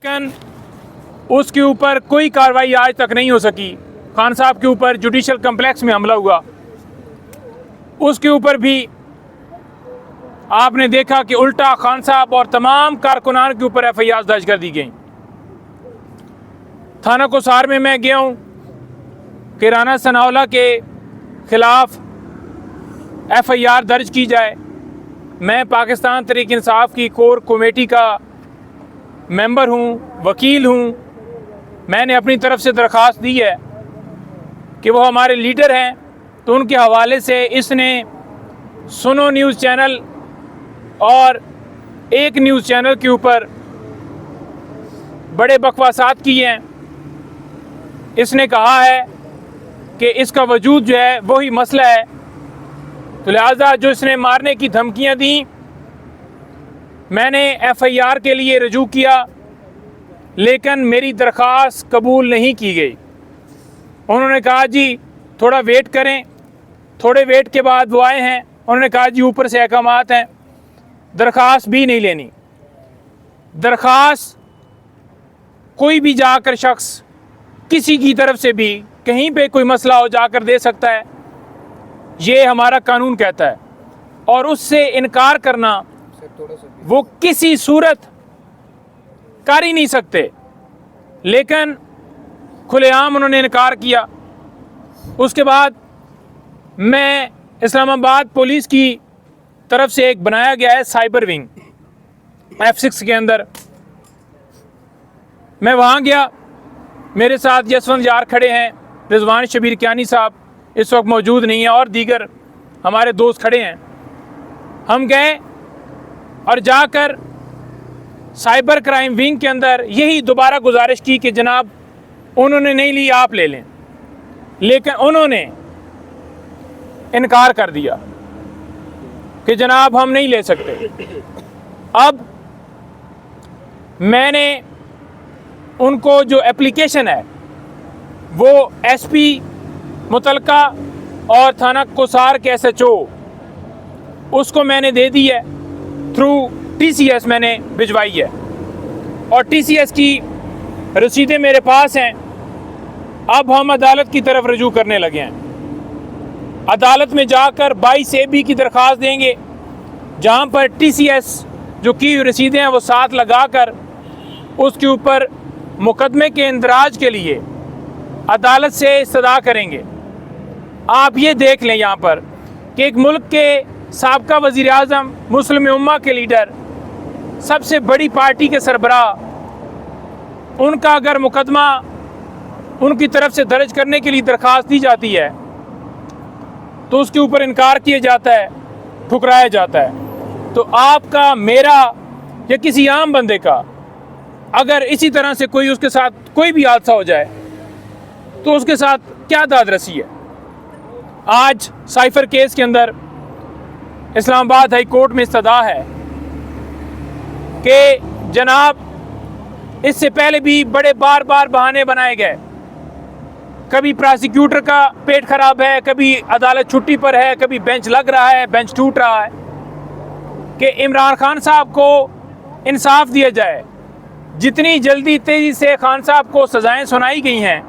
लेकिन उसके ऊपर कोई कार्रवाई आज तक नहीं हो सकी। खान साहब के ऊपर जुडिशल कम्प्लेक्स में हमला हुआ, उसके ऊपर भी आपने देखा कि उल्टा खान साहब और तमाम कारकुनान के ऊपर FIR दर्ज कर दी गई। थाना कोसार में मैं गया हूँ कि राना सनाउल्लाह के ख़िलाफ़ FIR दर्ज की जाए। मैं पाकिस्तान तहरीक इंसाफ की कोर कमेटी का मेंबर हूँ, वकील हूँ। मैंने अपनी तरफ से दरख्वास्त दी है कि वो हमारे लीडर हैं, तो उनके हवाले से इसने सुनो न्यूज़ चैनल और एक न्यूज़ चैनल के ऊपर बड़े बकवासात किए हैं। इसने कहा है कि इसका वजूद जो है वही मसला है, तो लिहाजा जो इसने मारने की धमकियां दी, मैंने FIR के लिए रजू किया, लेकिन मेरी दरख्वास्त कबूल नहीं की गई। उन्होंने कहा जी थोड़ा वेट करें। थोड़े वेट के बाद वो आए हैं, उन्होंने कहा जी ऊपर से अहकामात हैं, दरख्वास्त भी नहीं लेनी। दरख्वास्त कोई भी जाकर शख्स किसी की तरफ से भी कहीं पे कोई मसला हो जाकर दे सकता है, ये हमारा कानून कहता है, और उससे इनकार करना वो किसी सूरत कर ही नहीं सकते। लेकिन खुलेआम उन्होंने इनकार किया। उसके बाद मैं इस्लामाबाद पुलिस की तरफ से एक बनाया गया है साइबर विंग F6 के अंदर, मैं वहाँ गया। मेरे साथ यशवंत यार खड़े हैं, रिजवान शबीर कियानी साहब इस वक्त मौजूद नहीं है, और दीगर हमारे दोस्त खड़े हैं। हम गए और जाकर साइबर क्राइम विंग के अंदर यही दोबारा गुजारिश की कि जनाब उन्होंने नहीं ली, आप ले लें, लेकिन उन्होंने इनकार कर दिया कि जनाब हम नहीं ले सकते। अब मैंने उनको जो एप्लीकेशन है वो SP मुतलका और थाना कोसार के SHO उसको मैंने दे दी है, थ्रू TCS मैंने भिजवाई है, और TCS की रसीदें मेरे पास हैं। अब हम अदालत की तरफ रजू करने लगे हैं। अदालत में जाकर 22 AB की दरख्वास्त देंगे, जहां पर TCS जो की हुई रसीदें हैं वो साथ लगाकर उसके ऊपर मुकदमे के इंदराज के लिए अदालत से इस्तदा करेंगे। आप ये देख लें यहाँ पर कि एक मुल्क के साबका वज़ीर आज़म, मुस्लिम उम्मा के लीडर, सबसे बड़ी पार्टी के सरबराह, उनका अगर मुकदमा उनकी तरफ से दर्ज करने के लिए दरख्वास्त दी जाती है तो उसके ऊपर इनकार किया जाता है, ठुकराया जाता है। तो आपका, मेरा या किसी आम बंदे का अगर इसी तरह से कोई उसके साथ कोई भी हादसा हो जाए तो उसके साथ क्या दादरसी है। आज साइफर केस के अंदर इस्लामाबाद हाई कोर्ट में इस्तदा है कि जनाब इससे पहले भी बड़े बार बार बहाने बनाए गए। कभी प्रोसिक्यूटर का पेट खराब है, कभी अदालत छुट्टी पर है, कभी बेंच लग रहा है, बेंच टूट रहा है, कि इमरान खान साहब को इंसाफ दिया जाए। जितनी जल्दी तेज़ी से खान साहब को सज़ाएं सुनाई गई हैं,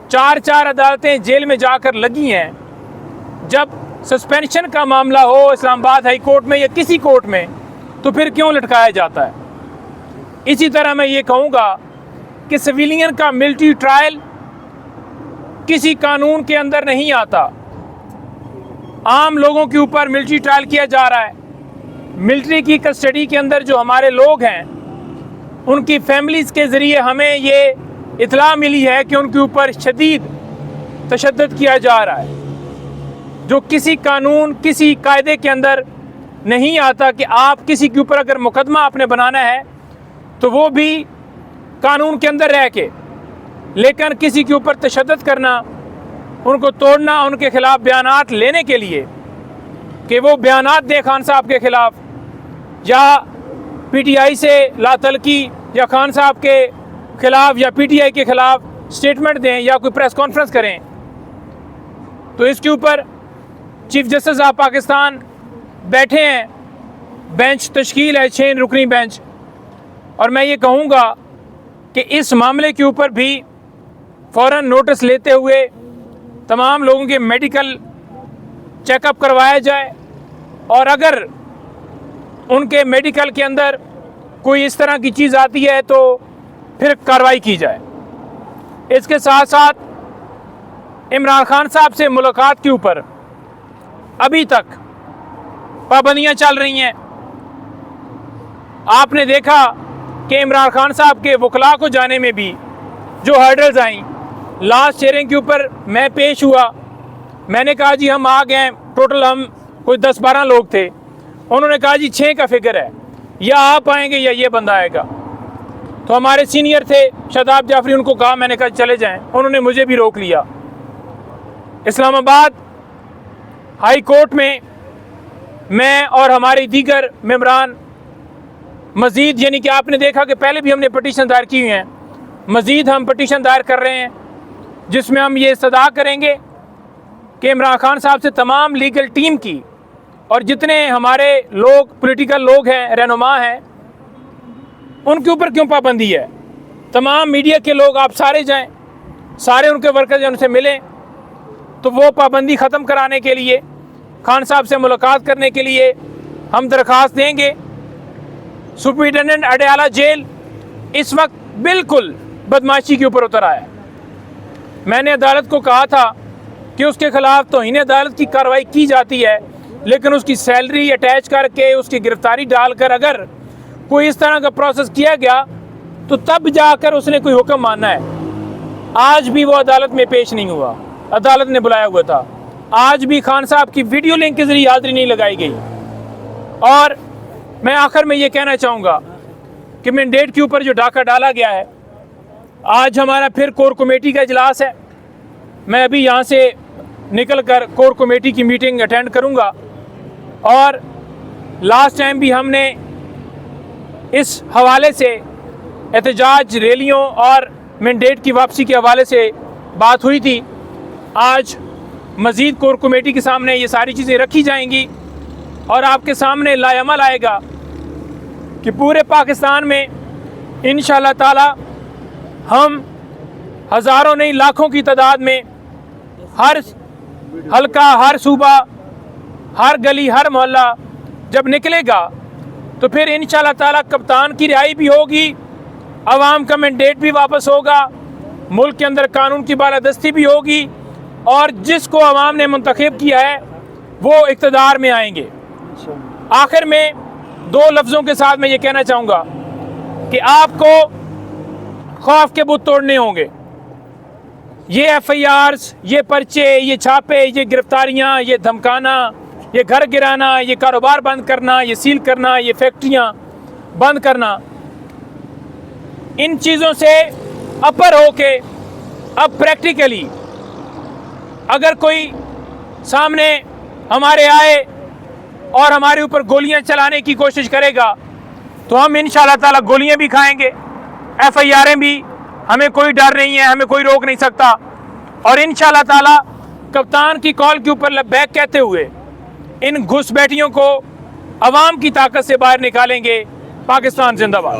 4 अदालतें जेल में जाकर लगी हैं। जब सस्पेंशन का मामला हो इस्लामाबाद हाई कोर्ट में या किसी कोर्ट में, तो फिर क्यों लटकाया जाता है। इसी तरह मैं ये कहूँगा कि सिविलियन का मिलिट्री ट्रायल किसी कानून के अंदर नहीं आता। आम लोगों के ऊपर मिलिट्री ट्रायल किया जा रहा है। मिलिट्री की कस्टडी के अंदर जो हमारे लोग हैं, उनकी फैमिलीज़ के ज़रिए हमें ये इत्तला मिली है कि उनके ऊपर शदीद तशद्दुद किया जा रहा है, जो किसी कानून, किसी कायदे के अंदर नहीं आता। कि आप किसी के ऊपर अगर मुकदमा आपने बनाना है तो वो भी कानून के अंदर रह के, लेकिन किसी के ऊपर तशद्दुद करना, उनको तोड़ना, उनके खिलाफ बयानात लेने के लिए कि वो बयानात दे खान साहब के खिलाफ, या PTI से लातलकी या खान साहब के खिलाफ या PTI के खिलाफ स्टेटमेंट दें या कोई प्रेस कॉन्फ्रेंस करें, तो इसके ऊपर चीफ जस्टिस ऑफ पाकिस्तान बैठे हैं। बेंच तश्कील है 6 रुकनी बेंच, और मैं ये कहूँगा कि इस मामले के ऊपर भी फ़ौरन नोटिस लेते हुए तमाम लोगों के मेडिकल चेकअप करवाया जाए और अगर उनके मेडिकल के अंदर कोई इस तरह की चीज़ आती है तो फिर कार्रवाई की जाए। इसके साथ साथ इमरान खान साहब से मुलाकात के ऊपर अभी तक पाबंदियां चल रही हैं। आपने देखा कि इमरान खान साहब के वकला को जाने में भी जो हर्डल्स आई, लास्ट हियरिंग के ऊपर मैं पेश हुआ, मैंने कहा जी हम आ गए, टोटल हम कोई 10-12 लोग थे। उन्होंने कहा जी 6 का फिक्र है, या आप आएंगे या ये बंदा आएगा। तो हमारे सीनियर थे शादाब जाफरी, उनको कहा, मैंने कहा चले जाएं, उन्होंने मुझे भी रोक लिया। इस्लामाबाद हाई कोर्ट में मैं और हमारे दीगर मेंबरान मज़ीद, यानी कि आपने देखा कि पहले भी हमने पटिशन दायर की हुई हैं, मज़ीद हम पटिशन दायर कर रहे हैं जिसमें हम ये इस्तदा करेंगे कि इमरान खान साहब से तमाम लीगल टीम की और जितने हमारे लोग पॉलिटिकल लोग हैं, रहनुमा हैं, उनके ऊपर क्यों पाबंदी है। तमाम मीडिया के लोग आप सारे जाएं, सारे उनके वर्कर्स उनसे मिलें, तो वो पाबंदी ख़त्म कराने के लिए, खान साहब से मुलाकात करने के लिए हम दरख्वास्त देंगे। सुपरिटेंडेंट अडयाला जेल इस वक्त बिल्कुल बदमाशी के ऊपर उतर आया है। मैंने अदालत को कहा था कि उसके खिलाफ तौहीन अदालत की कार्रवाई की जाती है, लेकिन उसकी सैलरी अटैच करके उसकी गिरफ्तारी डालकर अगर कोई इस तरह का प्रोसेस किया गया तो तब जाकर उसने कोई हुक्म मानना है। आज भी वो अदालत में पेश नहीं हुआ, अदालत ने बुलाया हुआ था। आज भी खान साहब की वीडियो लिंक के जरिए हाजिरी नहीं लगाई गई। और मैं आखिर में ये कहना चाहूँगा कि मैंडेट के ऊपर जो डाका डाला गया है, आज हमारा फिर कोर कमेटी का इजलास है। मैं अभी यहाँ से निकल कर कोर कमेटी की मीटिंग अटेंड करूँगा। और लास्ट टाइम भी हमने इस हवाले से एहतजाज रैलियों और मैंडेट की वापसी के हवाले से बात हुई थी। आज मज़ीद कोर कमेटी के सामने ये सारी चीज़ें रखी जाएंगी और आपके सामने लाएअमल आएगा कि पूरे पाकिस्तान में इंशाअल्लाह ताला हम हज़ारों नहीं लाखों की तादाद में हर हल्का, हर सूबा, हर गली, हर मोहल्ला जब निकलेगा तो फिर इंशाअल्लाह ताला कप्तान की रिहाई भी होगी, अवाम का मैंडेट भी वापस होगा, मुल्क के अंदर कानून की बालादस्ती भी होगी और जिसको अवाम ने मुंतखब किया है वो इक़्तिदार में आएंगे। आखिर में 2 लफ्ज़ों के साथ मैं ये कहना चाहूँगा कि आपको खौफ के बुत तोड़ने होंगे। ये FIRs, ये पर्चे, ये छापे, ये गिरफ्तारियाँ, ये धमकाना, ये घर गिराना, ये कारोबार बंद करना, ये सील करना, ये फैक्ट्रियाँ बंद करना, इन चीज़ों से अपर होके अब प्रैक्टिकली अगर कोई सामने हमारे आए और हमारे ऊपर गोलियां चलाने की कोशिश करेगा तो हम इंशाअल्लाह ताला गोलियां भी खाएंगे, FIRs भी, हमें कोई डर नहीं है, हमें कोई रोक नहीं सकता। और इंशाअल्लाह ताला कप्तान की कॉल के ऊपर लब्बैक कहते हुए इन घुसपैठियों को अवाम की ताकत से बाहर निकालेंगे। पाकिस्तान जिंदाबाद।